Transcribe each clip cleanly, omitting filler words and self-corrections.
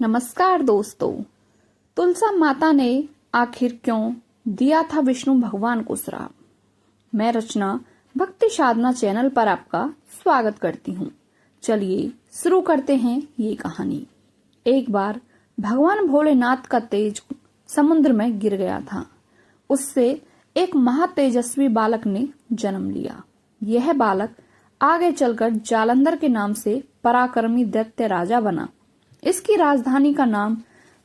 नमस्कार दोस्तों। तुलसा माता ने आखिर क्यों दिया था विष्णु भगवान को श्राप। मैं रचना भक्ति साधना चैनल पर आपका स्वागत करती हूँ। चलिए शुरू करते हैं ये कहानी। एक बार भगवान भोलेनाथ का तेज समुद्र में गिर गया था। उससे एक महातेजस्वी बालक ने जन्म लिया। यह बालक आगे चलकर जालंधर के नाम से पराक्रमी दैत्य राजा बना। इसकी राजधानी का नाम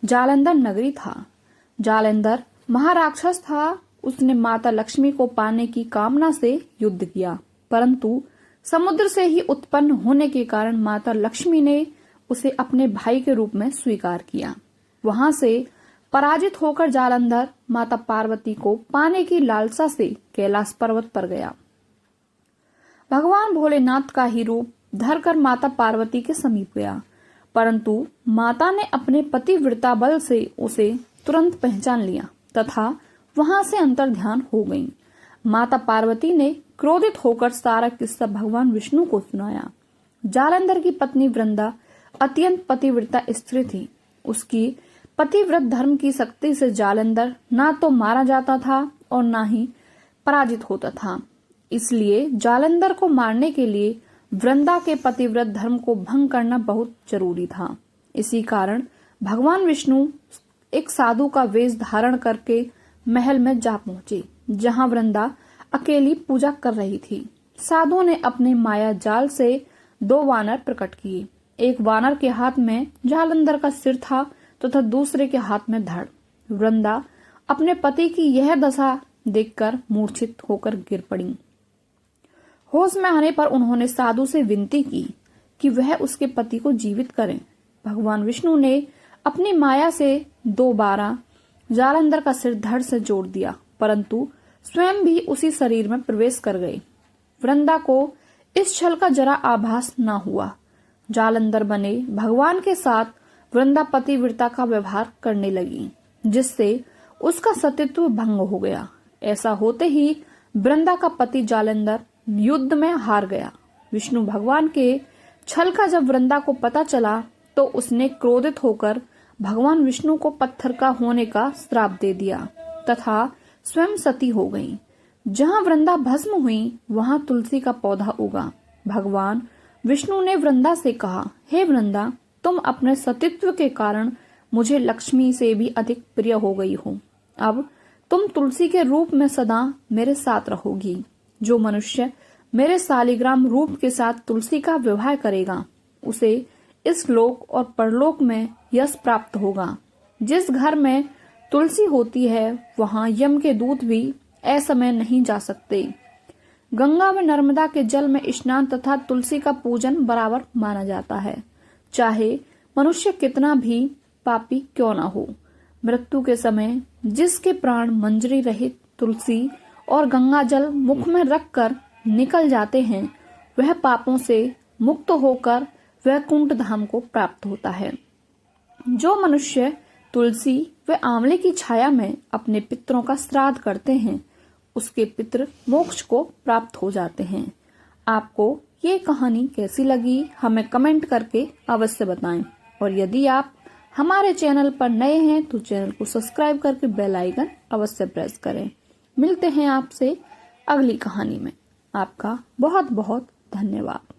जालंधर नगरी था। जालंधर महाराक्षस था। उसने माता लक्ष्मी को पाने की कामना से युद्ध किया, परंतु समुद्र से ही उत्पन्न होने के कारण माता लक्ष्मी ने उसे अपने भाई के रूप में स्वीकार किया। वहां से पराजित होकर जालंधर माता पार्वती को पाने की लालसा से कैलाश पर्वत पर गया। भगवान भोलेनाथ का ही रूप धरकर माता पार्वती के समीप गया, परंतु माता ने अपने पतिव्रता बल से उसे तुरंत पहचान लिया तथा वहां से अंतर्ध्यान हो गई। माता पार्वती ने क्रोधित होकर सारा किस्सा भगवान विष्णु को सुनाया। जालंधर की पत्नी वृंदा अत्यंत पतिव्रता स्त्री थी। उसकी पतिव्रत धर्म की शक्ति से जालंधर ना तो मारा जाता था और ना ही पराजित होता था। इसलिए जालंधर को मारने के लिए वृंदा के पतिव्रत धर्म को भंग करना बहुत जरूरी था। इसी कारण भगवान विष्णु एक साधु का वेश धारण करके महल में जा पहुंचे, जहां वृंदा अकेली पूजा कर रही थी। साधु ने अपने माया जाल से 2 वानर प्रकट किए। एक वानर के हाथ में जालंधर का सिर था तथा दूसरे के हाथ में धड़। वृंदा अपने पति की यह दशा देखकर मूर्छित होकर गिर पड़ी। होश में आने पर उन्होंने साधु से विनती की कि वह उसके पति को जीवित करें। भगवान विष्णु ने अपनी माया से 2 बार जालंधर का सिर धड़ से जोड़ दिया, परंतु स्वयं भी उसी शरीर में प्रवेश कर गए। वृंदा को इस छल का जरा आभास न हुआ। जालंधर बने भगवान के साथ वृंदा पतिव्रता का व्यवहार करने लगी, जिससे उसका सतीत्व भंग हो गया। ऐसा होते ही वृंदा का पति जालंधर युद्ध में हार गया। विष्णु भगवान के छल का जब वृंदा को पता चला तो उसने क्रोधित होकर भगवान विष्णु को पत्थर का होने का श्राप दे दिया तथा स्वयं सती हो गई। जहां वृंदा भस्म हुई वहां तुलसी का पौधा उगा। भगवान विष्णु ने वृंदा से कहा, हे वृंदा, तुम अपने सतीत्व के कारण मुझे लक्ष्मी से भी अधिक प्रिय हो गई हो। अब तुम तुलसी के रूप में सदा मेरे साथ रहोगी। जो मनुष्य मेरे शालिग्राम रूप के साथ तुलसी का विवाह करेगा उसे इस लोक और परलोक में यश प्राप्त होगा। जिस घर में तुलसी होती है वहां यम के दूत भी असमय नहीं जा सकते। गंगा व नर्मदा के जल में स्नान तथा तुलसी का पूजन बराबर माना जाता है, चाहे मनुष्य कितना भी पापी क्यों न हो। मृत्यु के समय जिसके प्राण मंजरी रहित तुलसी और गंगा जल मुख में रखकर निकल जाते हैं, वह पापों से मुक्त होकर वैकुंठ धाम को प्राप्त होता है। जो मनुष्य तुलसी व आंवले की छाया में अपने पितरों का श्राद्ध करते हैं, उसके पितृ मोक्ष को प्राप्त हो जाते हैं। आपको ये कहानी कैसी लगी हमें कमेंट करके अवश्य बताएं, और यदि आप हमारे चैनल पर नए हैं तो चैनल को सब्सक्राइब करके बेल आइकन अवश्य प्रेस करें। मिलते हैं आपसे अगली कहानी में। आपका बहुत बहुत धन्यवाद।